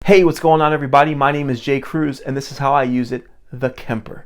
Hey, what's going on everybody? My name is Jay Cruz and this is how I use it, the Kemper.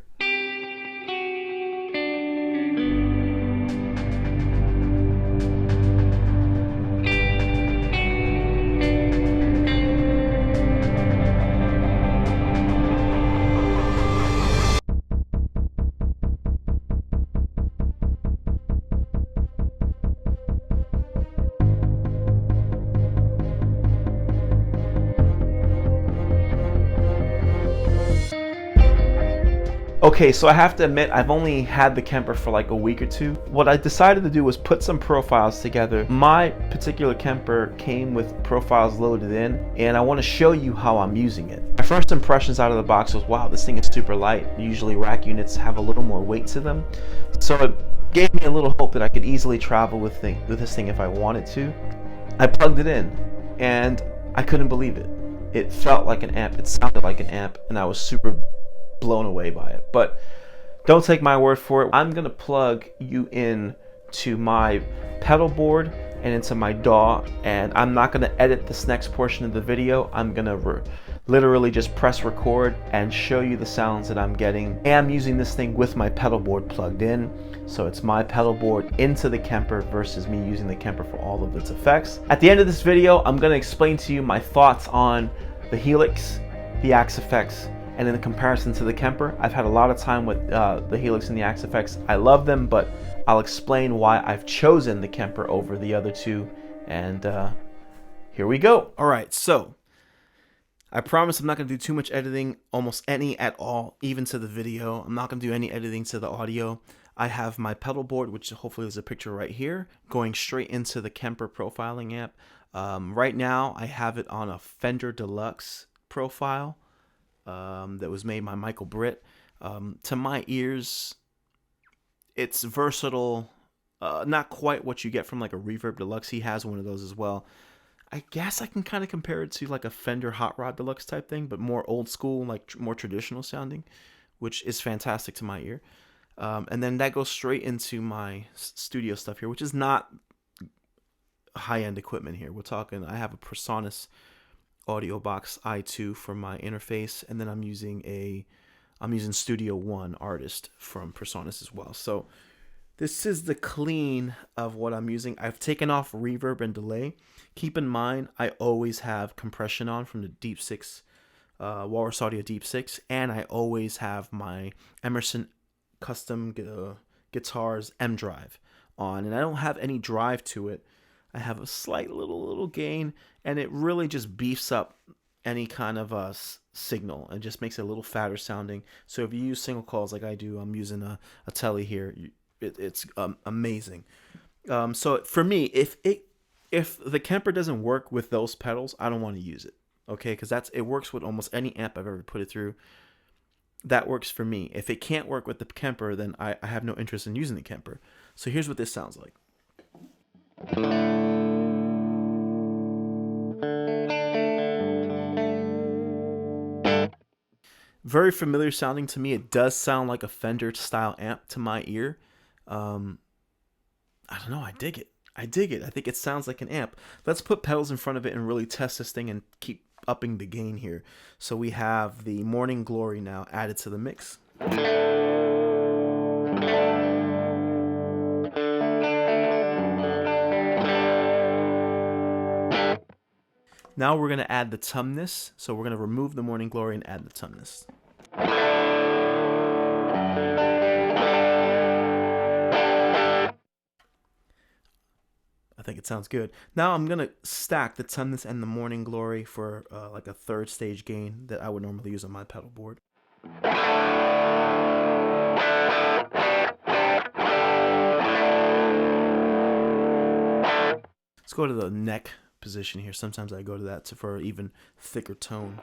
Okay, so I have to admit, I've only had the Kemper for like a week or two. What I decided to do was put some profiles together. My particular Kemper came with profiles loaded in, and I want to show you how I'm using it. My first impressions out of the box was, wow, this thing is super light. Usually rack units have a little more weight to them. So it gave me a little hope that I could easily travel with this thing if I wanted to. I plugged it in, and I couldn't believe it. It felt like an amp, it sounded like an amp, and I was super blown away by it. But don't take my word for it. I'm gonna plug you in to my pedal board and into my DAW, and I'm not gonna edit this next portion of the video. I'm gonna literally just press record and show you the sounds that I'm getting. And I'm using this thing with my pedal board plugged in, so it's my pedal board into the Kemper versus me using the Kemper for all of its effects. At the end of this video, I'm gonna explain to you my thoughts on the Helix, the AXE FX, and in comparison to the Kemper. I've had a lot of time with the Helix and the AXE FX. I love them, but I'll explain why I've chosen the Kemper over the other two. And here we go. All right, so I promise I'm not gonna do too much editing, almost any at all, even to the video. I'm not gonna do any editing to the audio. I have my pedal board, which hopefully there's a picture right here, going straight into the Kemper profiling amp. Right now, I have it on a Fender Deluxe profile. That was made by Michael Britt. To my ears, it's versatile. Not quite what you get from like a Reverb Deluxe. He has one of those as well. I guess I can kind of compare it to like a Fender Hot Rod Deluxe type thing, but more old school, like more traditional sounding, which is fantastic to my ear. And then that goes straight into my studio stuff here, which is not high-end equipment here. We're talking, I have a PreSonus audio box i2 for my interface, and then I'm using Studio One Artist from PreSonus as well. So this is the clean of what I'm using. I've taken off reverb and delay. Keep in mind, I always have compression on from the Deep 6 Walrus Audio Deep 6, and I always have my Emerson Custom Guitars M Drive on, and I don't have any drive to it. I have a slight little gain, and it really just beefs up any kind of signal and just makes it a little fatter sounding. So if you use single calls like I do, I'm using a Tele here. It's amazing. So for me, if the Kemper doesn't work with those pedals, I don't want to use it. Okay, because it works with almost any amp I've ever put it through. That works for me. If it can't work with the Kemper, then I have no interest in using the Kemper. So here's what this sounds like. Very familiar sounding to me. It does sound like a Fender style amp to my ear. I don't know, I dig it. I think it sounds like an amp. Let's put pedals in front of it and really test this thing and keep upping the gain here. So we have the Morning Glory now added to the mix. Now we're going to add the tumness. So we're going to remove the Morning Glory and add the tumness. I think it sounds good. Now I'm going to stack the tumness and the Morning Glory for like a third stage gain that I would normally use on my pedal board. Let's go to the neck position here. Sometimes I go to that for an even thicker tone.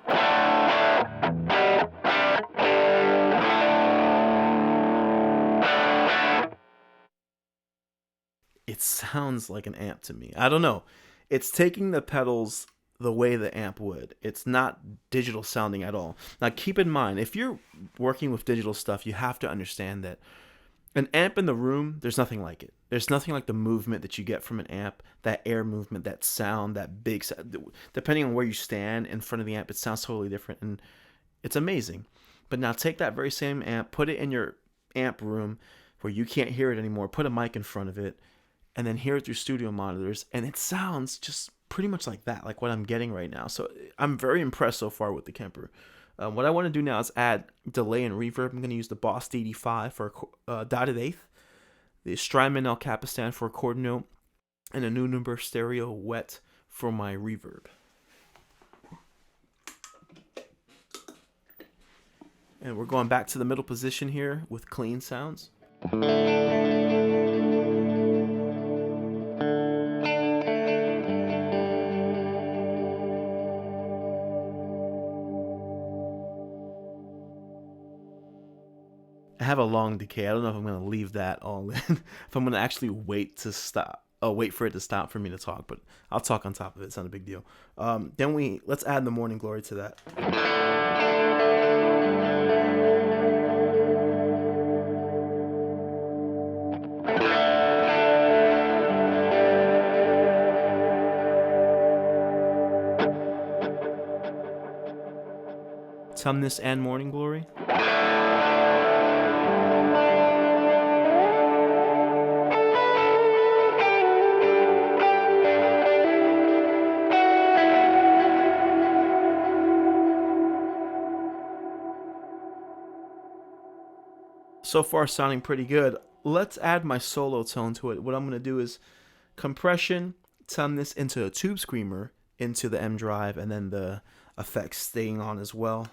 It sounds like an amp to me. I don't know. It's taking the pedals the way the amp would. It's not digital sounding at all. Now keep in mind, if you're working with digital stuff, you have to understand that An amp in the room, there's nothing like it. There's nothing like the movement that you get from an amp, that air movement, that sound, that big sound. Depending on where you stand in front of the amp, it sounds totally different, and it's amazing. But now take that very same amp, put it in your amp room where you can't hear it anymore, put a mic in front of it, and then hear it through studio monitors, and it sounds just pretty much like that, like what I'm getting right now. So I'm very impressed so far with the Kemper. What I want to do now is add delay and reverb. I'm going to use the Boss DD5 for a dotted eighth, the Strymon El Capistan for a quarter note, and a Number Stereo Wet for my reverb. And we're going back to the middle position here with clean sounds. I have a long decay. I don't know if I'm going to leave that all in. If I'm going to actually wait to stop. Oh, wait for it to stop for me to talk, but I'll talk on top of it. It's not a big deal. Then let's add the Morning Glory to that. Tumness and Morning Glory. So far sounding pretty good. Let's add my solo tone to it. What I'm going to do is compression, turn this into a tube screamer into the M drive, and then the effects staying on as well.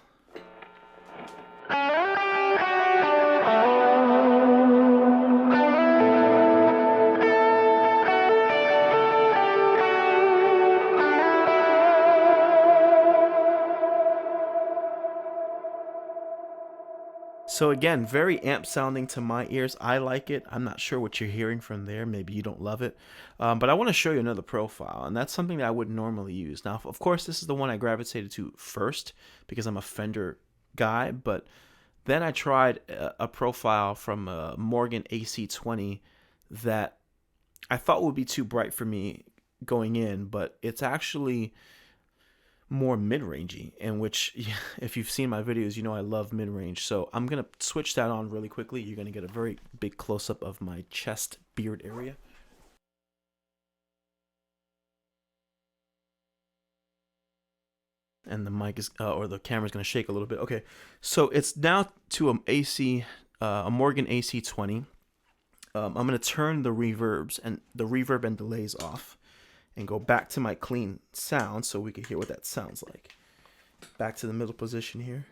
So again, very amp sounding to my ears. I like it. I'm not sure what you're hearing from there. Maybe you don't love it. But I want to show you another profile, and that's something that I wouldn't normally use. Now, of course, this is the one I gravitated to first because I'm a Fender guy, but then I tried a profile from a Morgan AC20 that I thought would be too bright for me going in, but it's actually more mid-rangey, in which, if you've seen my videos, you know I love mid-range. So I'm going to switch that on really quickly. You're going to get a very big close-up of my chest beard area. And the mic is, or the camera's going to shake a little bit. Okay, so it's now to a Morgan AC20. I'm going to turn the reverb and delays off, and go back to my clean sound so we can hear what that sounds like. Back to the middle position here.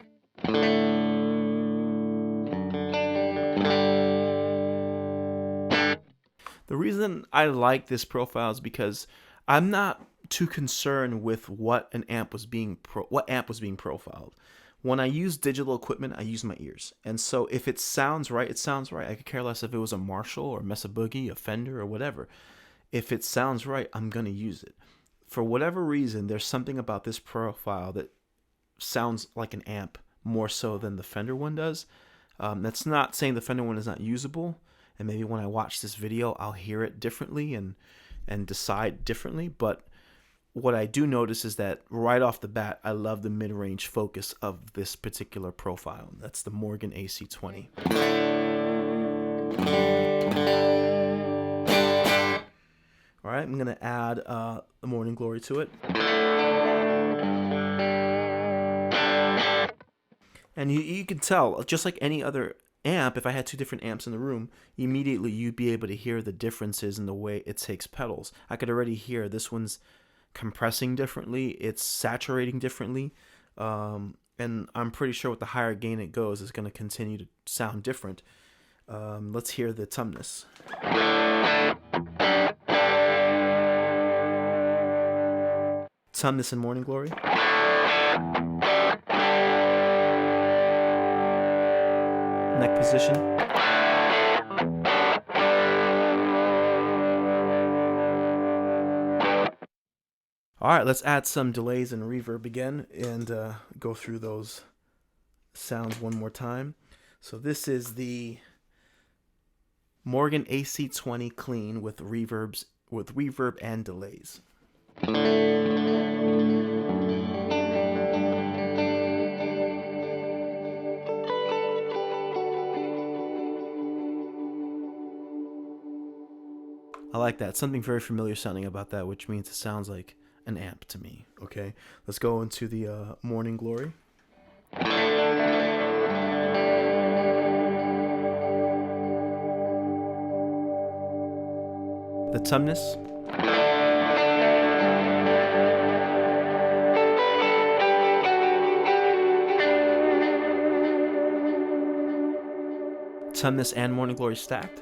The reason I like this profile is because I'm not too concerned with what amp was being profiled. When I use digital equipment, I use my ears. And so if it sounds right, it sounds right. I could care less if it was a Marshall or Mesa Boogie, a Fender, or whatever. If it sounds right, I'm going to use it. For whatever reason, there's something about this profile that sounds like an amp more so than the Fender one does. That's not saying the Fender one is not usable, and maybe when I watch this video, I'll hear it differently and decide differently. But what I do notice is that right off the bat, I love the mid-range focus of this particular profile. That's the Morgan AC20. All right, I'm going to add the Morning Glory to it. And you can tell, just like any other amp, if I had two different amps in the room, immediately you'd be able to hear the differences in the way it takes pedals. I could already hear this one's compressing differently, it's saturating differently, and I'm pretty sure with the higher gain it goes, it's going to continue to sound different. Let's hear the tumness. Tumness and Morning Glory. Neck position. Alright, let's add some delays and reverb again and go through those sounds one more time. So this is the Morgan AC20 clean with reverb and delays. I like that. Something very familiar sounding about that, which means it sounds like an amp to me. Okay, let's go into the Morning Glory. The Tumnus. Tumnus and Morning Glory stacked.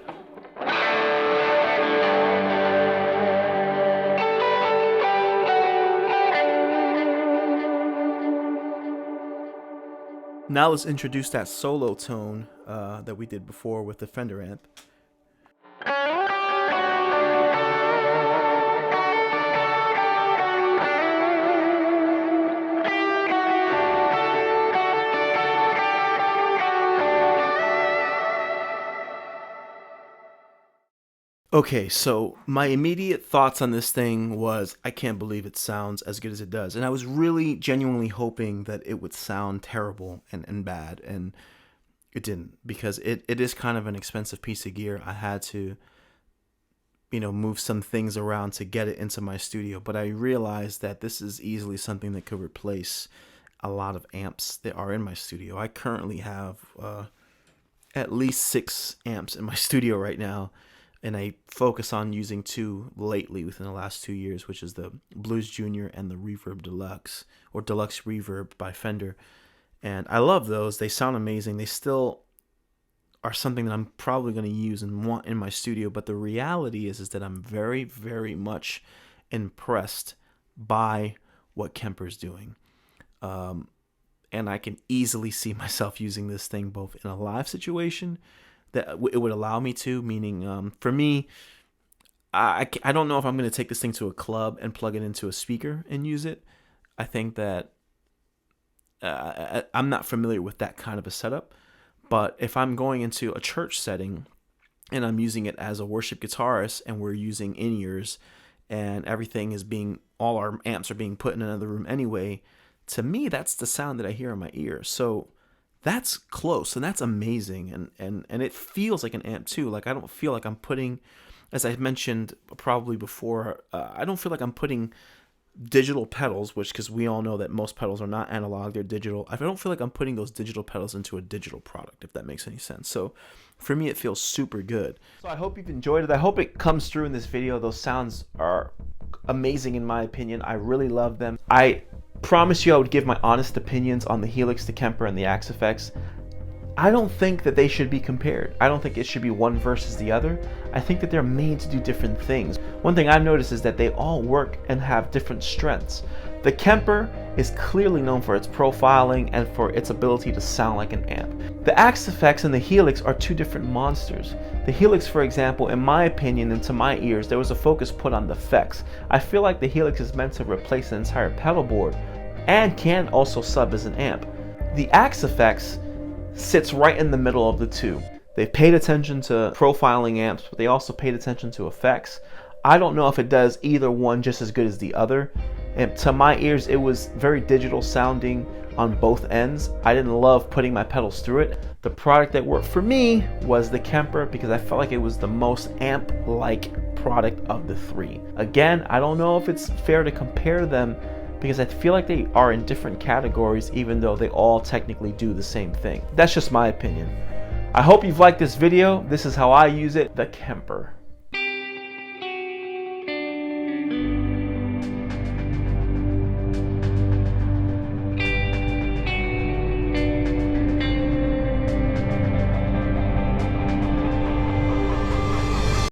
Now let's introduce that solo tone that we did before with the Fender amp. Okay, so my immediate thoughts on this thing was, I can't believe it sounds as good as it does. And I was really genuinely hoping that it would sound terrible and bad, and it didn't, because it is kind of an expensive piece of gear. I had to, move some things around to get it into my studio, but I realized that this is easily something that could replace a lot of amps that are in my studio. I currently have at least 6 amps in my studio right now. And I focus on using 2 lately within the last 2 years, which is the Blues Junior and the Reverb Deluxe, or Deluxe Reverb by Fender. And I love those. They sound amazing. They still are something that I'm probably going to use and want in my studio. But the reality is that I'm very, very much impressed by what Kemper's doing. And I can easily see myself using this thing both in a live situation that it would allow me to, meaning for me, I don't know if I'm going to take this thing to a club and plug it into a speaker and use it. I think that I'm not familiar with that kind of a setup, but if I'm going into a church setting and I'm using it as a worship guitarist and we're using in-ears and everything is all our amps are being put in another room anyway, to me, that's the sound that I hear in my ear. So that's close, and that's amazing, and it feels like an amp too. Like, I don't feel like I'm putting, as I mentioned probably before, I don't feel like I'm putting digital pedals, because we all know that most pedals are not analog, they're digital. I don't feel like I'm putting those digital pedals into a digital product, if that makes any sense. So for me, it feels super good. So I hope you've enjoyed it. I hope it comes through in this video. Those sounds are amazing in my opinion. I really love them. I promise you I would give my honest opinions on the Helix, the Kemper, and the AXE FX. I don't think that they should be compared. I don't think it should be one versus the other. I think that they're made to do different things. One thing I've noticed is that they all work and have different strengths. The Kemper is clearly known for its profiling and for its ability to sound like an amp. The AXE FX and the Helix are 2 different monsters. The Helix, for example, in my opinion and to my ears, there was a focus put on the effects. I feel like the Helix is meant to replace an entire pedalboard and can also sub as an amp. The AXE FX sits right in the middle of the 2. They paid attention to profiling amps, but they also paid attention to effects. I don't know if it does either one just as good as the other. And to my ears, it was very digital sounding on both ends. I didn't love putting my pedals through it. The product that worked for me was the Kemper because I felt like it was the most amp-like product of the 3. Again, I don't know if it's fair to compare them because I feel like they are in different categories even though they all technically do the same thing. That's just my opinion. I hope you've liked this video. This is how I use it, the Kemper.